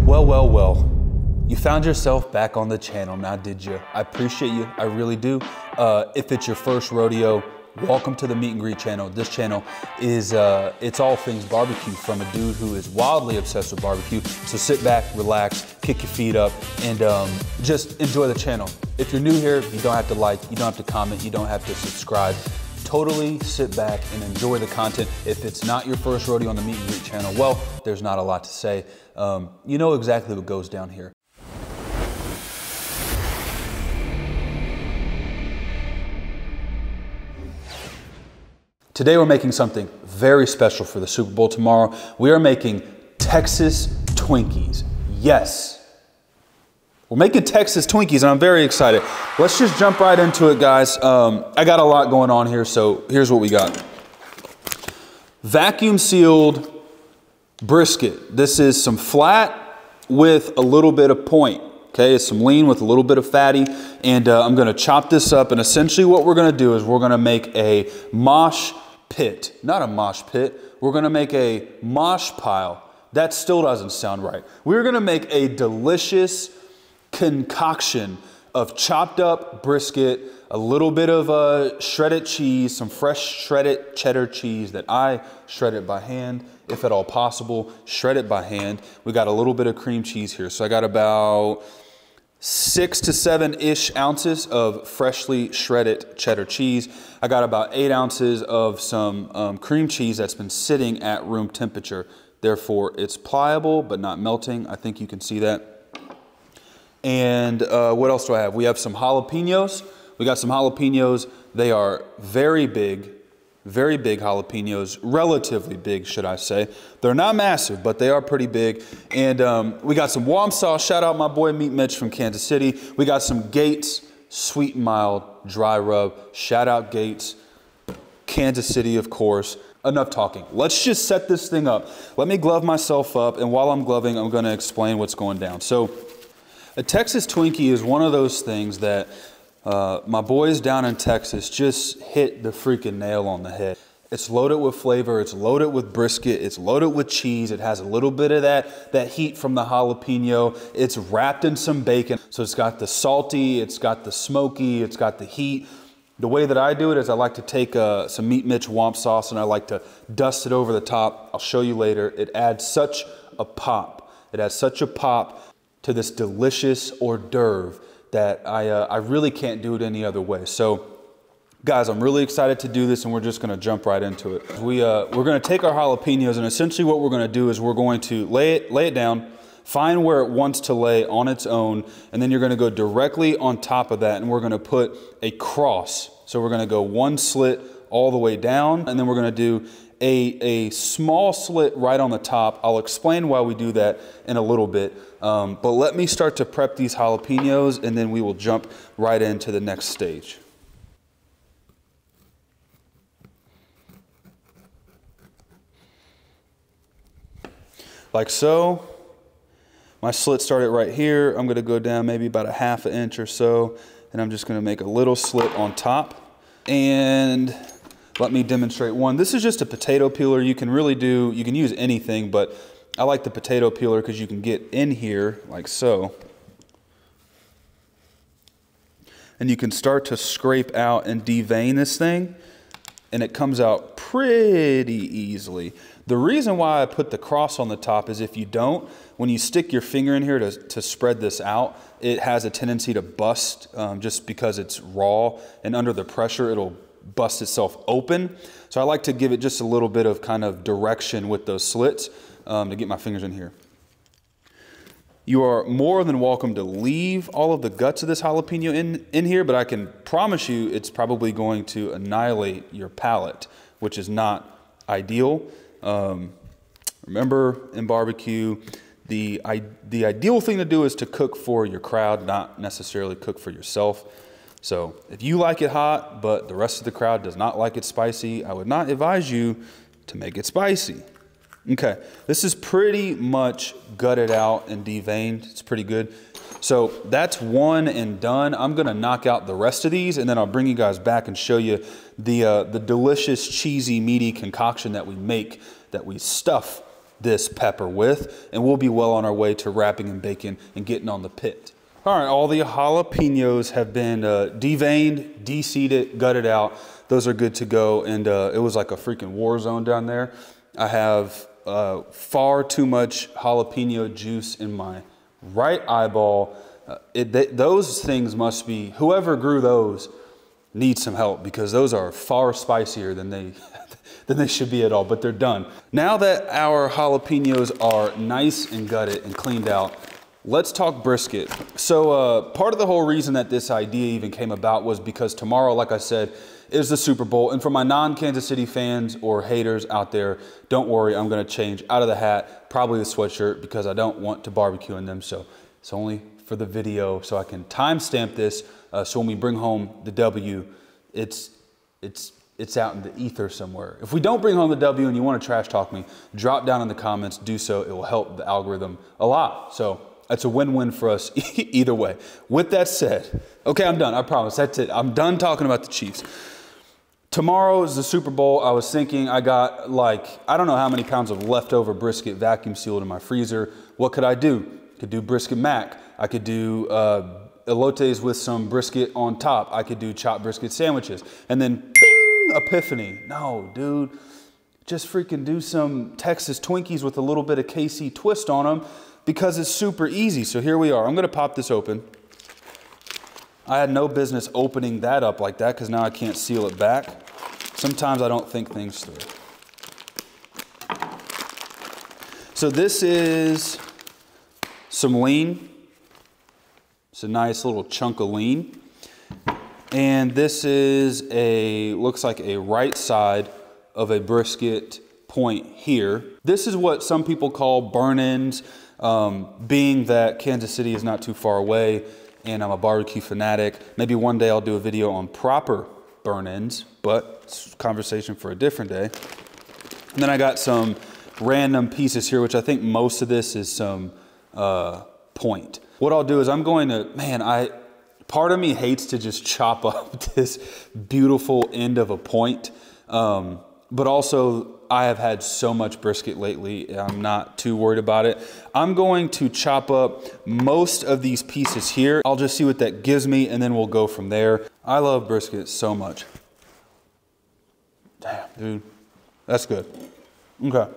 Well, well, well. You found yourself back on the channel now, did you? I appreciate you, I really do. If it's your first rodeo, welcome to the Meet and Greet channel. This channel is, it's all things barbecue from a dude who is wildly obsessed with barbecue. So sit back, relax, kick your feet up, and just enjoy the channel. If you're new here, you don't have to like, you don't have to comment, you don't have to subscribe. Totally sit back and enjoy the content. If it's not your first rodeo on the Meet and Greet channel, well, there's not a lot to say. You know exactly what goes down here. Today we're making something very special for the Super Bowl tomorrow. We are making Texas Twinkies. Yes. We're making Texas Twinkies and I'm very excited. Let's just jump right into it, guys. I got a lot going on here, so here's what we got. Vacuum sealed brisket. This is some flat with a little bit of point. Okay, it's some lean with a little bit of fatty. And I'm gonna chop this up, and essentially what we're gonna do is we're gonna make a mosh pit. Not a mosh pit, we're gonna make a mosh pile. That still doesn't sound right. We're gonna make a delicious concoction of chopped up brisket, a little bit of shredded cheese, some fresh shredded cheddar cheese that I shredded by hand, if at all possible, shred it by hand. We got a little bit of cream cheese here. So I got about 6 to 7-ish ounces of freshly shredded cheddar cheese. I got about 8 ounces of some cream cheese that's been sitting at room temperature. Therefore, it's pliable but not melting. I think you can see that. And what else do I have? We have some jalapeños. We got some jalapeños. They are very big jalapeños, relatively big, should I say. They're not massive, but they are pretty big. And we got some warm sauce. Shout out my boy Meat Mitch from Kansas City. We got some Gates Sweet and Mild Dry Rub. Shout out Gates, Kansas City, of course. Enough talking. Let's just set this thing up. Let me glove myself up, and while I'm gloving, I'm gonna explain what's going down. So a Texas Twinkie is one of those things that my boys down in Texas just hit the freaking nail on the head. It's loaded with flavor, it's loaded with brisket, it's loaded with cheese, it has a little bit of that heat from the jalapeno, it's wrapped in some bacon. So it's got the salty, it's got the smoky, it's got the heat. The way that I do it is I like to take some Meat Mitch Womp sauce and I like to dust it over the top. I'll show you later. It adds such a pop. It adds such a pop to this delicious hors d'oeuvre that I really can't do it any other way. So guys, I'm really excited to do this and we're just gonna jump right into it. We're gonna take our jalapenos and essentially what we're gonna do is we're going to lay it down, find where it wants to lay on its own, and then you're gonna go directly on top of that and we're gonna put a cross. So we're gonna go one slit all the way down and then we're gonna do a small slit right on the top. I'll explain why we do that in a little bit. But let me start to prep these jalapenos and then we will jump right into the next stage. Like so. My slit started right here. I'm gonna go down maybe about a ½ inch or so, and I'm just gonna make a little slit on top. And let me demonstrate one. This is just a potato peeler. You can use anything, but I like the potato peeler because you can get in here like so. And you can start to scrape out and devein this thing, and it comes out pretty easily. The reason why I put the cross on the top is if you don't, when you stick your finger in here to spread this out, it has a tendency to bust just because it's raw, and under the pressure it'll bust itself open. So I like to give it just a little bit of kind of direction with those slits to get my fingers in here. You are more than welcome to leave all of the guts of this jalapeno in here, but I can promise you it's probably going to annihilate your palate, which is not ideal. Remember, in barbecue, the ideal thing to do is to cook for your crowd, not necessarily cook for yourself. So if you like it hot, but the rest of the crowd does not like it spicy, I would not advise you to make it spicy. Okay, this is pretty much gutted out and deveined. It's pretty good. So that's one and done. I'm gonna knock out the rest of these and then I'll bring you guys back and show you the delicious, cheesy, meaty concoction that we make, that we stuff this pepper with, and we'll be well on our way to wrapping and baking and getting on the pit. All right, all the jalapenos have been deveined, de-seeded, gutted out. Those are good to go, and it was like a freaking war zone down there. I have far too much jalapeno juice in my right eyeball. Those things must be, whoever grew those needs some help, because those are far spicier than they should be at all, but they're done. Now that our jalapenos are nice and gutted and cleaned out, let's talk brisket. So part of the whole reason that this idea even came about was because tomorrow, like I said, is the Super Bowl. And for my non-Kansas City fans or haters out there, don't worry, I'm gonna change out of the hat, probably the sweatshirt, because I don't want to barbecue in them. So it's only for the video, so I can timestamp this. So when we bring home the W, it's out in the ether somewhere. If we don't bring home the W and you want to trash talk me, drop down in the comments, do so. It will help the algorithm a lot. So that's a win-win for us either way. With that said, okay, I'm done, I promise, that's it. I'm done talking about the Chiefs. Tomorrow is the Super Bowl. I was thinking I got I don't know how many pounds of leftover brisket vacuum sealed in my freezer. What could I do? I could do brisket mac. I could do elotes with some brisket on top. I could do chopped brisket sandwiches. And then, bing, epiphany. No, dude, just freaking do some Texas Twinkies with a little bit of KC twist on them, because it's super easy. So here we are. I'm gonna pop this open. I had no business opening that up like that, because now I can't seal it back. Sometimes I don't think things through. So this is some lean. It's a nice little chunk of lean. And this is looks like a right side of a brisket point here. This is what some people call burn-ins, being that Kansas City is not too far away and I'm a barbecue fanatic. Maybe one day I'll do a video on proper burn-ins, but it's a conversation for a different day. And then I got some random pieces here, which I think most of this is some point. What I'll do is I'm going to, part of me hates to just chop up this beautiful end of a point, but also I have had so much brisket lately, I'm not too worried about it. I'm going to chop up most of these pieces here. I'll just see what that gives me, and then we'll go from there. I love brisket so much. Damn, dude, that's good. Okay.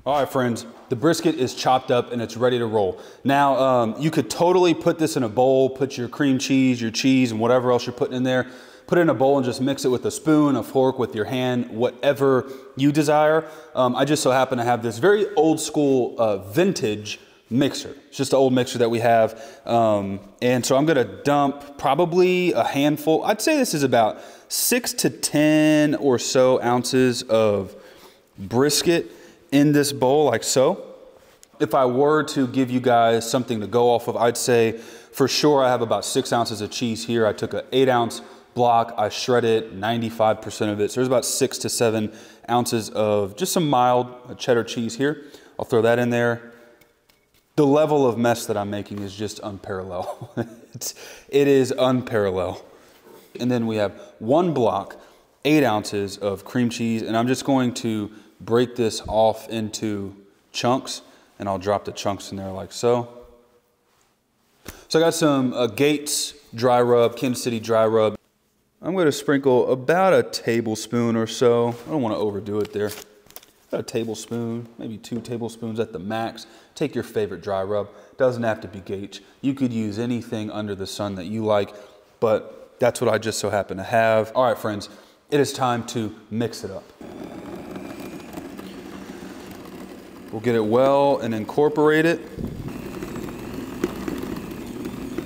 All right, friends, the brisket is chopped up and it's ready to roll. Now, you could totally put this in a bowl, put your cream cheese, your cheese, and whatever else you're putting in there, put it in a bowl and just mix it with a spoon, a fork, with your hand, whatever you desire. I just so happen to have this very old school vintage mixer. It's just an old mixer that we have. And so I'm gonna dump probably a handful. I'd say this is about 6 to 10 or so ounces of brisket in this bowl, like so. If I were to give you guys something to go off of, I'd say for sure I have about 6 ounces of cheese here. I took an 8-ounce block, I shredded 95% of it. So there's about 6 to 7 ounces of just some mild cheddar cheese here. I'll throw that in there. The level of mess that I'm making is just unparalleled. It is unparalleled. And then we have 1 block, 8 ounces of cream cheese, and I'm just going to break this off into chunks, and I'll drop the chunks in there like so. So I got some Gates dry rub, Kansas City dry rub. I'm going to sprinkle about a tablespoon or so. I don't want to overdo it there. About a tablespoon, maybe 2 tablespoons at the max. Take your favorite dry rub. Doesn't have to be Gates. You could use anything under the sun that you like, but that's what I just so happen to have. All right, friends, it is time to mix it up. We'll get it well and incorporate it.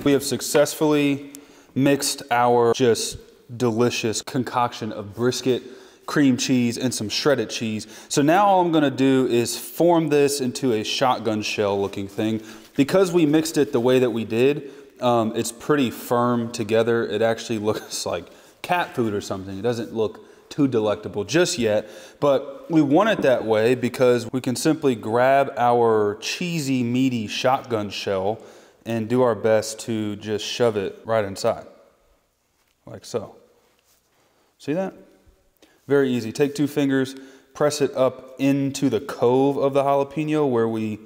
We have successfully mixed our just delicious concoction of brisket, cream cheese, and some shredded cheese. So now all I'm gonna do is form this into a shotgun shell looking thing. Because we mixed it the way that we did, it's pretty firm together. It actually looks like cat food or something. It doesn't look too delectable just yet, but we want it that way because we can simply grab our cheesy, meaty shotgun shell and do our best to just shove it right inside, like so. See that? Very easy. Take 2 fingers, press it up into the cove of the jalapeno where we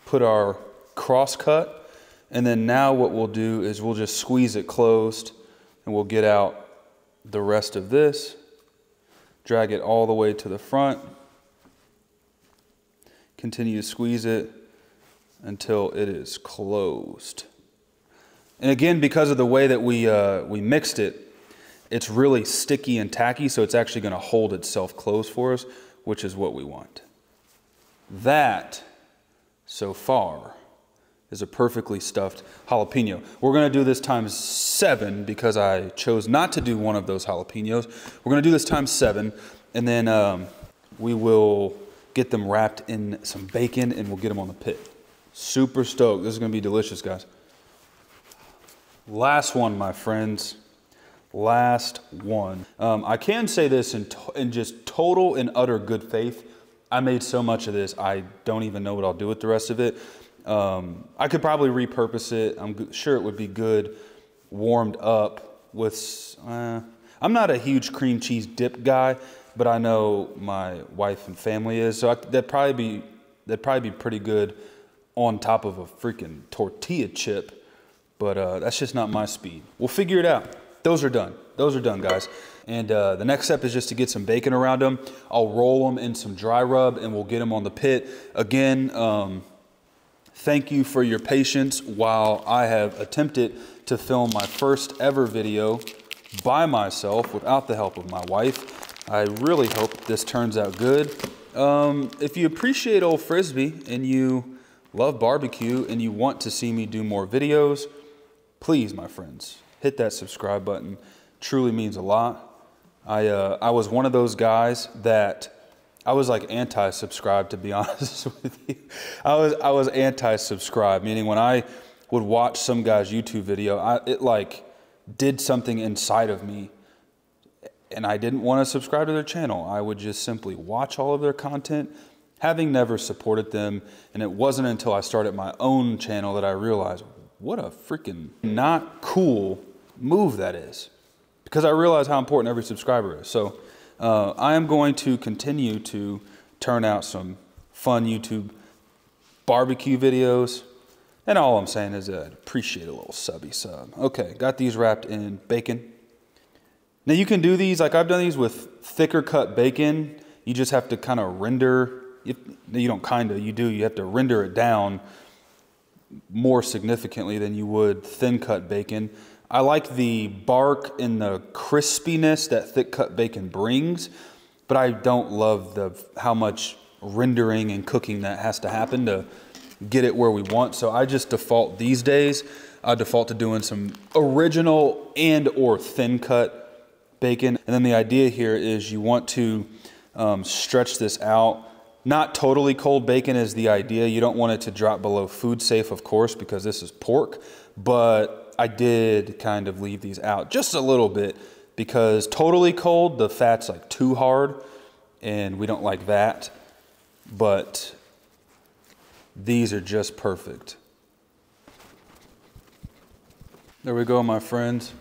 put our cross cut. And then now what we'll do is we'll just squeeze it closed and we'll get out the rest of this. Drag it all the way to the front. Continue to squeeze it until it is closed. And again, because of the way that we mixed it, it's really sticky and tacky, so it's actually going to hold itself closed for us, which is what we want. That, so far, is a perfectly stuffed jalapeno. We're going to do this times 7 because I chose not to do one of those jalapenos. We're going to do this times 7, and then we will get them wrapped in some bacon and we'll get them on the pit. Super stoked. This is going to be delicious, guys. Last one, my friends. Last one. I can say this in just total and utter good faith. I made so much of this, I don't even know what I'll do with the rest of it. I could probably repurpose it. I'm sure it would be good warmed up with, I'm not a huge cream cheese dip guy, but I know my wife and family is, so that'd probably be pretty good on top of a freaking tortilla chip, but that's just not my speed. We'll figure it out. Those are done. Those are done, guys. And the next step is just to get some bacon around them. I'll roll them in some dry rub and we'll get them on the pit. Again, thank you for your patience while I have attempted to film my first ever video by myself without the help of my wife. I really hope this turns out good. If you appreciate Old Frisbee and you love barbecue and you want to see me do more videos, please, my friends, hit that subscribe button. Truly means a lot. I was one of those guys that I was like anti-subscribe, to be honest with you. I was anti-subscribe, meaning when I would watch some guy's YouTube video, it like did something inside of me and I didn't want to subscribe to their channel. I would just simply watch all of their content, having never supported them. And it wasn't until I started my own channel that I realized what a freaking not cool move that is, because I realize how important every subscriber is. So I am going to continue to turn out some fun YouTube barbecue videos. And all I'm saying is I'd appreciate a little subby sub. Okay, got these wrapped in bacon. Now you can do these, like I've done these with thicker cut bacon. You just have to kind of render, you don't kind of, you do, you have to render it down more significantly than you would thin cut bacon. I like the bark and the crispiness that thick cut bacon brings, but I don't love how much rendering and cooking that has to happen to get it where we want. So I just default these days, I default to doing some original and or thin cut bacon. And then the idea here is you want to stretch this out. Not totally cold bacon is the idea. You don't want it to drop below food safe, of course, because this is pork, but I did kind of leave these out just a little bit because totally cold, the fat's like too hard and we don't like that, but these are just perfect. There we go, my friends.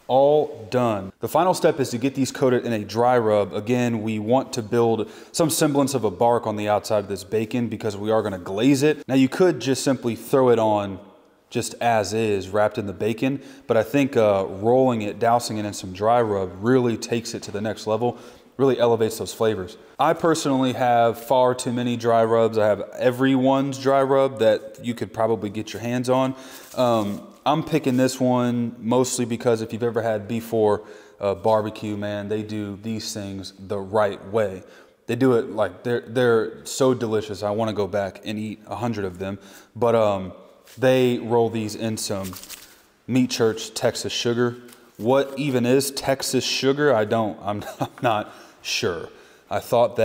All done. The final step is to get these coated in a dry rub. Again, we want to build some semblance of a bark on the outside of this bacon because we are going to glaze it. Now you could just simply throw it on just as is, wrapped in the bacon, but I think rolling it, dousing it in some dry rub really takes it to the next level, really elevates those flavors. I personally have far too many dry rubs. I have everyone's dry rub that you could probably get your hands on. I'm picking this one mostly because if you've ever had B4 barbecue, man, they do these things the right way. They do it like they're so delicious. I want to go back and eat 100 of them. But they roll these in some Meat Church Texas sugar. What even is Texas sugar? I'm not sure. I thought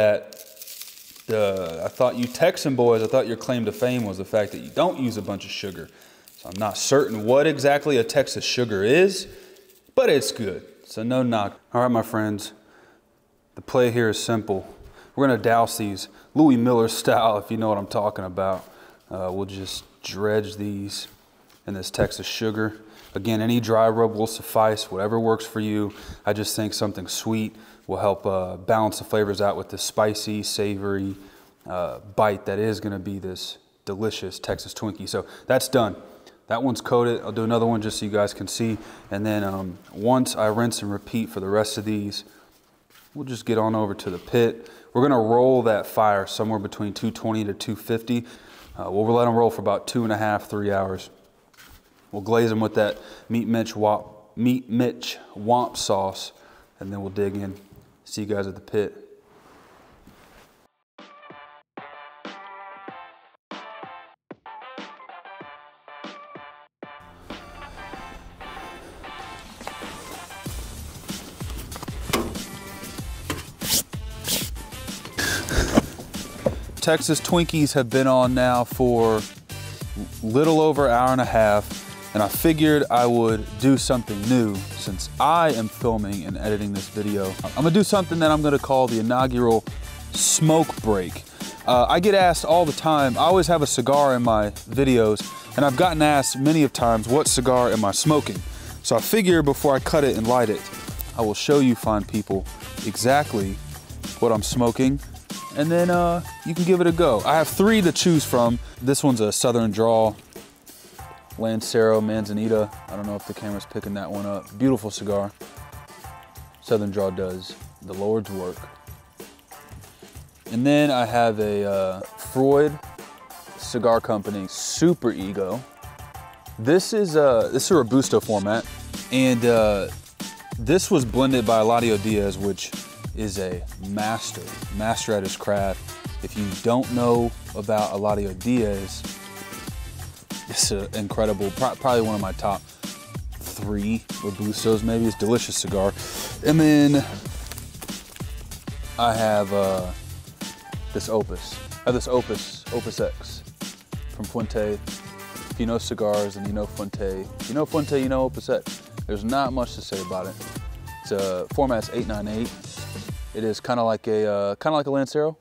you Texan boys, I thought your claim to fame was the fact that you don't use a bunch of sugar. So I'm not certain what exactly a Texas sugar is, but it's good. So no knock. All right, my friends, the play here is simple. We're gonna douse these Louis Miller style, if you know what I'm talking about. We'll just dredge these in this Texas sugar. Again, any dry rub will suffice, whatever works for you. I just think something sweet will help balance the flavors out with the spicy, savory bite that is gonna be this delicious Texas Twinkie. So that's done. That one's coated. I'll do another one just so you guys can see. And then once I rinse and repeat for the rest of these, we'll just get on over to the pit. We're gonna roll that fire somewhere between 220 to 250. We'll let them roll for about 2.5, 3 hours. We'll glaze them with that meat Mitch Womp sauce, and then we'll dig in. See you guys at the pit. Texas Twinkies have been on now for little over an hour and a half, and I figured I would do something new since I am filming and editing this video. I'm gonna do something that I'm gonna call the inaugural smoke break. I get asked all the time, I always have a cigar in my videos, and I've gotten asked many of times, what cigar am I smoking? So I figure before I cut it and light it, I will show you fine people exactly what I'm smoking, and then you can give it a go. I have 3 to choose from. This one's a Southern Draw, Lancero Manzanita. I don't know if the camera's picking that one up. Beautiful cigar. Southern Draw does the Lord's work. And then I have a Freud Cigar Company Super Ego. This is a Robusto format, and this was blended by Eladio Diaz, which is a master at his craft. If you don't know about Eladio Diaz, it's an incredible, probably one of my top 3 Robustos, maybe. It's a delicious cigar. And then I have this Opus. I have this Opus X from Fuente. If you know cigars and you know Fuente, if you know Fuente, you know Opus X. There's not much to say about it. It's format's 898. It is kind of like a Lancero,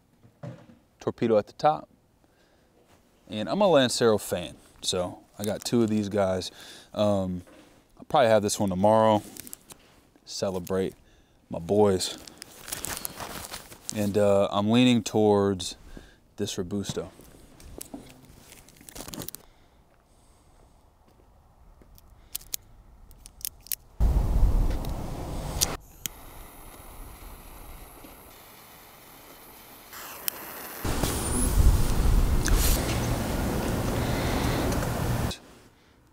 torpedo at the top. And I'm a Lancero fan, so I got 2 of these guys. I'll probably have this one tomorrow. Celebrate my boys. And I'm leaning towards this Robusto.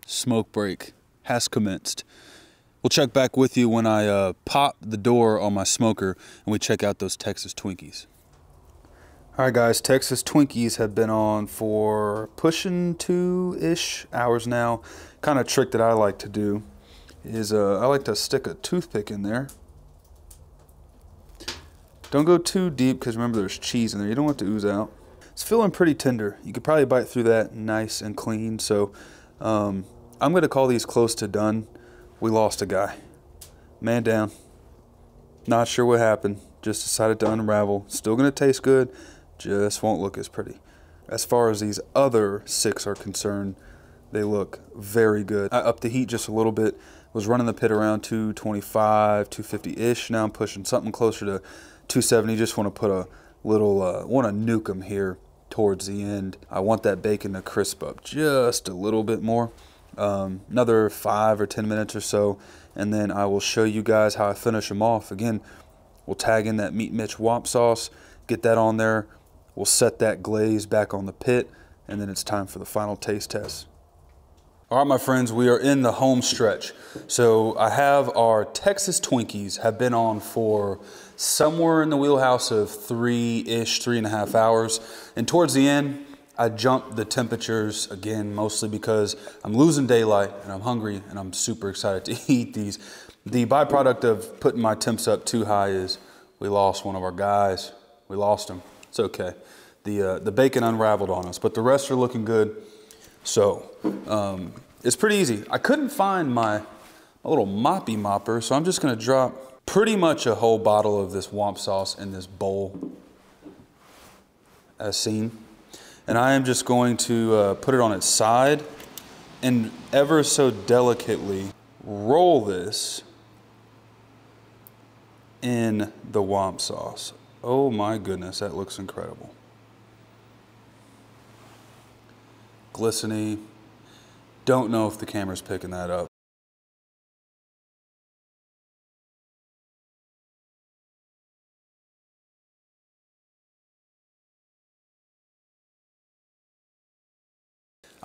Smoke break has commenced. We'll check back with you when I pop the door on my smoker and we check out those Texas Twinkies. All right, guys, Texas Twinkies have been on for pushing 2-ish hours now. Kind of trick that I like to do is I like to stick a toothpick in there. Don't go too deep because remember there's cheese in there. You don't want it to ooze out. It's feeling pretty tender. You could probably bite through that nice and clean. So I'm going to call these close to done. We lost a guy. Man down. Not sure what happened. Just decided to unravel. Still going to taste good. Just won't look as pretty. As far as these other 6 are concerned, they look very good. I upped the heat just a little bit. Was running the pit around 225, 250-ish. Now I'm pushing something closer to 270. Just want to put a little, want to nuke them here towards the end. I want that bacon to crisp up just a little bit more. Another 5 or 10 minutes or so, and then I will show you guys how I finish them off. Again, we'll tag in that Meat Mitch Womp sauce, get that on there. We'll set that glaze back on the pit, and then it's time for the final taste test. All right, my friends, we are in the home stretch. So I have our Texas Twinkies have been on for somewhere in the wheelhouse of 3-ish, 3.5 hours. And towards the end, I jumped the temperatures again, mostly because I'm losing daylight and I'm hungry and I'm super excited to eat these. The byproduct of putting my temps up too high is we lost one of our guys. We lost him. It's okay. The bacon unraveled on us, but the rest are looking good. So it's pretty easy. I couldn't find my little moppy mopper, so I'm just gonna drop pretty much a whole bottle of this Womp sauce in this bowl as seen. And I am just going to put it on its side and ever so delicately roll this in the womp sauce. Oh my goodness, that looks incredible. Glistening. Don't know if the camera's picking that up.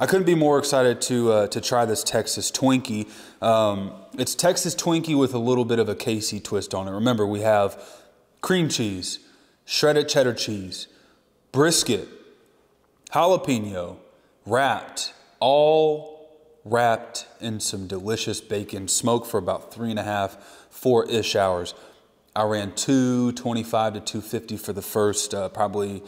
I couldn't be more excited to try this Texas Twinkie. It's Texas Twinkie with a little bit of a Casey twist on it. Remember, we have cream cheese, shredded cheddar cheese, brisket, jalapeno, wrapped, all wrapped in some delicious bacon, smoked for about 3.5, 4-ish hours. I ran 225 to 250 for the first probably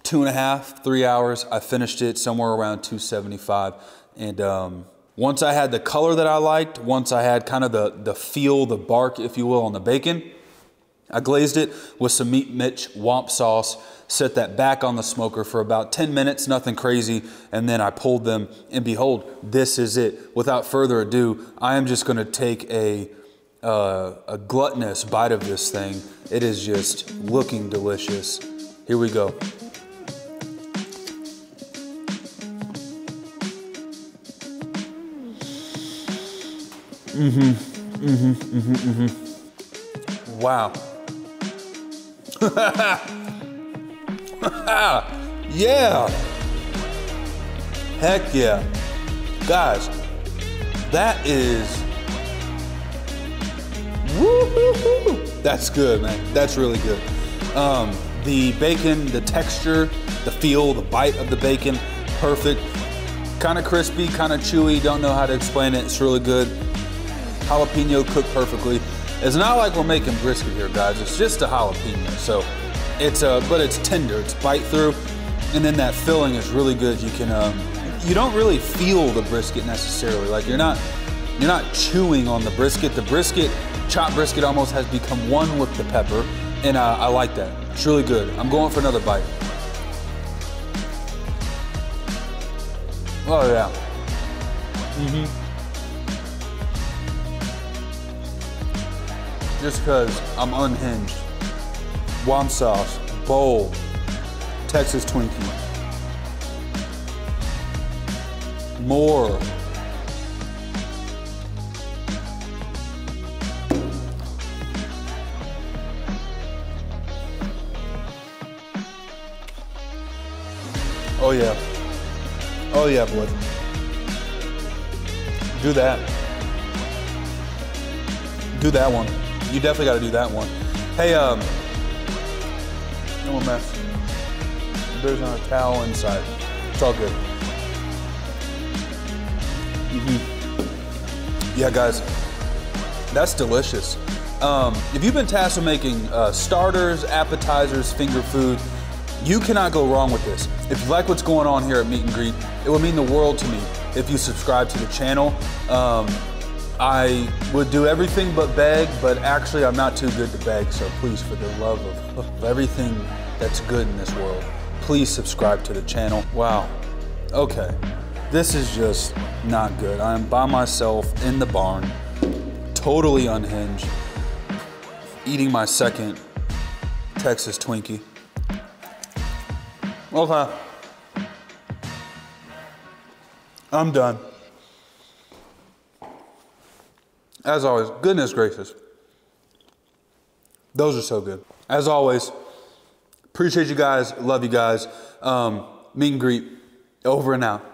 2.5, 3 hours. I finished it somewhere around 275. And once I had the color that I liked, once I had kind of the feel, the bark, if you will, on the bacon, I glazed it with some Meat Mitch womp sauce, set that back on the smoker for about 10 minutes, nothing crazy, and then I pulled them, and behold, this is it. Without further ado, I am just gonna take a gluttonous bite of this thing. It is just looking delicious. Here we go. Wow. Yeah. Heck yeah. Guys, that is, woo-hoo-hoo. That's good, man. That's really good. The bacon, the texture, the feel, the bite of the bacon, perfect. Kind of crispy, kind of chewy. Don't know how to explain it. It's really good. Jalapeno cooked perfectly. It's not like we're making brisket here, guys. It's just a jalapeno. So it's but it's tender. It's bite through, and then that filling is really good. You can you don't really feel the brisket necessarily. Like you're not chewing on the brisket. The brisket, chopped brisket, almost has become one with the pepper, and I like that. It's really good. I'm going for another bite. Oh yeah. Just because I'm unhinged. Womp sauce, bowl, Texas Twinkie. More. Oh yeah. Oh yeah, boy. Do that. Do that one. You definitely got to do that one. Hey, no more mess. There's not a towel inside. It's all good. Yeah, guys, that's delicious. If you've been tasked with making starters, appetizers, finger food, you cannot go wrong with this. If you like what's going on here at Meet and Greet, it would mean the world to me if you subscribe to the channel. I would do everything but beg, but actually I'm not too good to beg, so please, for the love of everything that's good in this world, please subscribe to the channel. Wow, okay, this is just not good. I am by myself in the barn, totally unhinged, eating my second Texas Twinkie. Okay, I'm done. As always, goodness gracious. Those are so good. As always, appreciate you guys, love you guys. Meet and Greet, over and out.